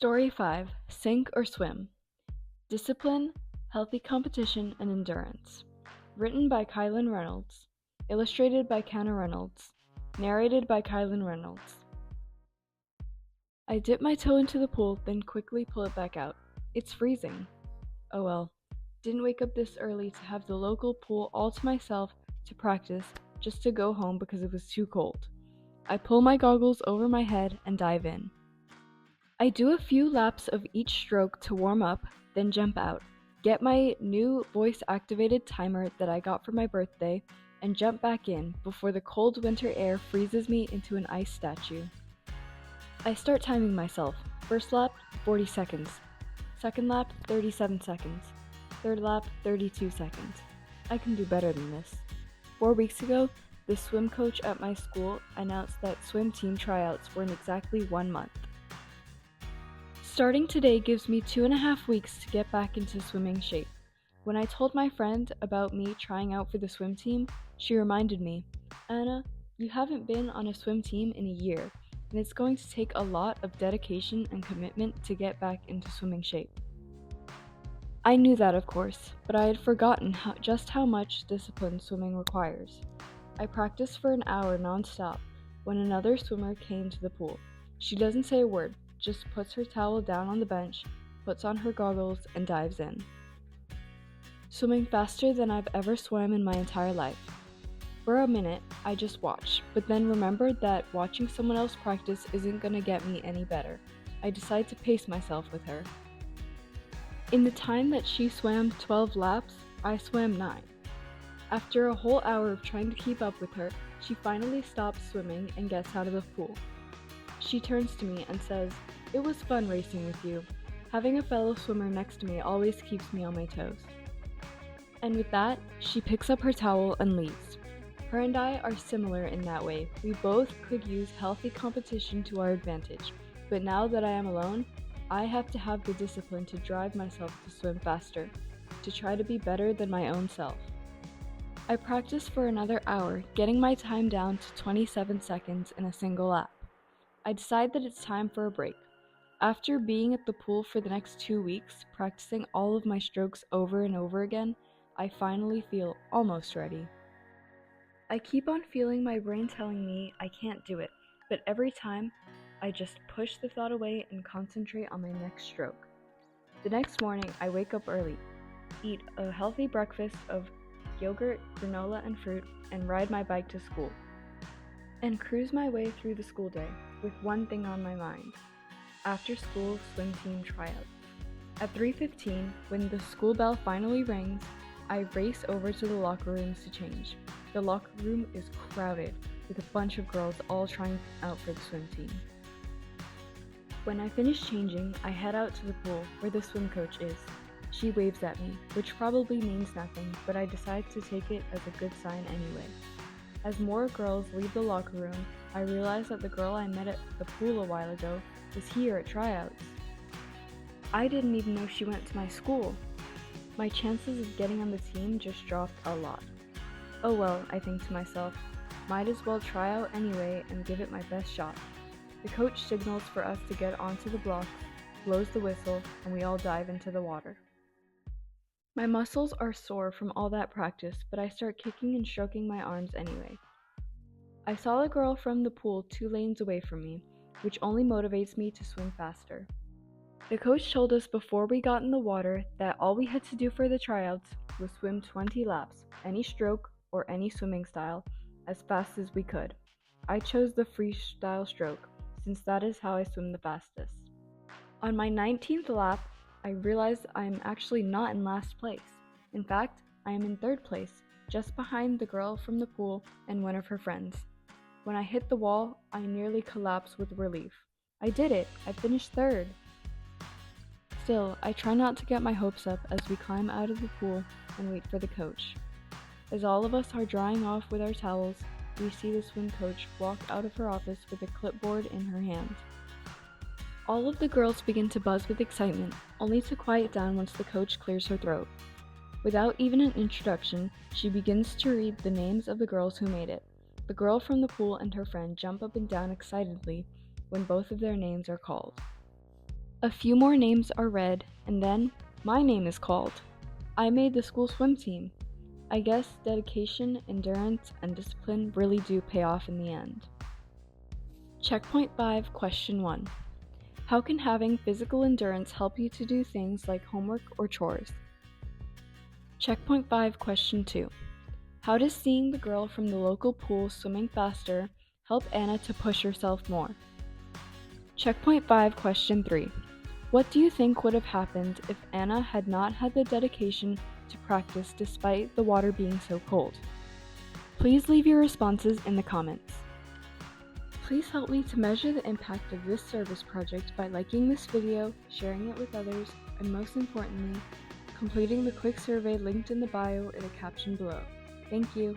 Story 5: Sink or Swim. Discipline, Healthy Competition, and Endurance. Written by Kylan Reynolds. Illustrated by Kanna Reynolds. Narrated by Kylan Reynolds. I dip my toe into the pool, then quickly pull it back out. It's freezing. Oh well. Didn't wake up this early to have the local pool all to myself to practice, just to go home because it was too cold. I pull my goggles over my head and dive in. I do a few laps of each stroke to warm up, then jump out, get my new voice-activated timer that I got for my birthday, and jump back in before the cold winter air freezes me into an ice statue. I start timing myself. First lap, 40 seconds. Second lap, 37 seconds. Third lap, 32 seconds. I can do better than this. 4 weeks ago, the swim coach at my school announced that swim team tryouts were in exactly 1 month. Starting today gives me 2.5 weeks to get back into swimming shape. When I told my friend about me trying out for the swim team, she reminded me, "Anna, you haven't been on a swim team in a year, and it's going to take a lot of dedication and commitment to get back into swimming shape." I knew that, of course, but I had forgotten just how much discipline swimming requires. I practiced for an hour non-stop when another swimmer came to the pool. She doesn't say a word, just puts her towel down on the bench, puts on her goggles, and dives in. Swimming faster than I've ever swam in my entire life. For a minute, I just watched, but then remembered that watching someone else practice isn't gonna get me any better. I decide to pace myself with her. In the time that she swam 12 laps, I swam 9. After a whole hour of trying to keep up with her, she finally stops swimming and gets out of the pool. She turns to me and says, "It was fun racing with you. Having a fellow swimmer next to me always keeps me on my toes." And with that, she picks up her towel and leaves. Her and I are similar in that way. We both could use healthy competition to our advantage, but now that I am alone, I have to have the discipline to drive myself to swim faster, to try to be better than my own self. I practice for another hour, getting my time down to 27 seconds in a single lap. I decide that it's time for a break. After being at the pool for the next 2 weeks, practicing all of my strokes over and over again, I finally feel almost ready. I keep on feeling my brain telling me I can't do it, but every time, I just push the thought away and concentrate on my next stroke. The next morning, I wake up early, eat a healthy breakfast of yogurt, granola, and fruit, and ride my bike to school, and cruise my way through the school day with one thing on my mind: after school swim team tryouts. At 3:15, when the school bell finally rings, I race over to the locker rooms to change. The locker room is crowded with a bunch of girls all trying out for the swim team. When I finish changing, I head out to the pool where the swim coach is. She waves at me, which probably means nothing, but I decide to take it as a good sign anyway. As more girls leave the locker room, I realize that the girl I met at the pool a while ago is here at tryouts. I didn't even know she went to my school. My chances of getting on the team just dropped a lot. Oh well, I think to myself, might as well try out anyway and give it my best shot. The coach signals for us to get onto the blocks, blows the whistle, and we all dive into the water. My muscles are sore from all that practice, but I start kicking and stroking my arms anyway. I saw the girl from the pool 2 lanes away from me, which only motivates me to swim faster. The coach told us before we got in the water that all we had to do for the tryouts was swim 20 laps, any stroke or any swimming style, as fast as we could. I chose the freestyle stroke, since that is how I swim the fastest. On my 19th lap, I realized I am actually not in last place. In fact, I am in 3rd place, just behind the girl from the pool and one of her friends. When I hit the wall, I nearly collapsed with relief. I did it! I finished 3rd! Still, I try not to get my hopes up as we climb out of the pool and wait for the coach. As all of us are drying off with our towels, we see the swim coach walk out of her office with a clipboard in her hand. All of the girls begin to buzz with excitement, only to quiet down once the coach clears her throat. Without even an introduction, she begins to read the names of the girls who made it. The girl from the pool and her friend jump up and down excitedly when both of their names are called. A few more names are read, and then my name is called. I made the school swim team. I guess dedication, endurance, and discipline really do pay off in the end. Checkpoint 5, Question 1. How can having physical endurance help you to do things like homework or chores? Checkpoint 5, Question 2. How does seeing the girl from the local pool swimming faster help Anna to push herself more? Checkpoint 5, Question 3. What do you think would have happened if Anna had not had the dedication to practice despite the water being so cold? Please leave your responses in the comments. Please help me to measure the impact of this service project by liking this video, sharing it with others, and most importantly, completing the quick survey linked in the bio in the caption below. Thank you.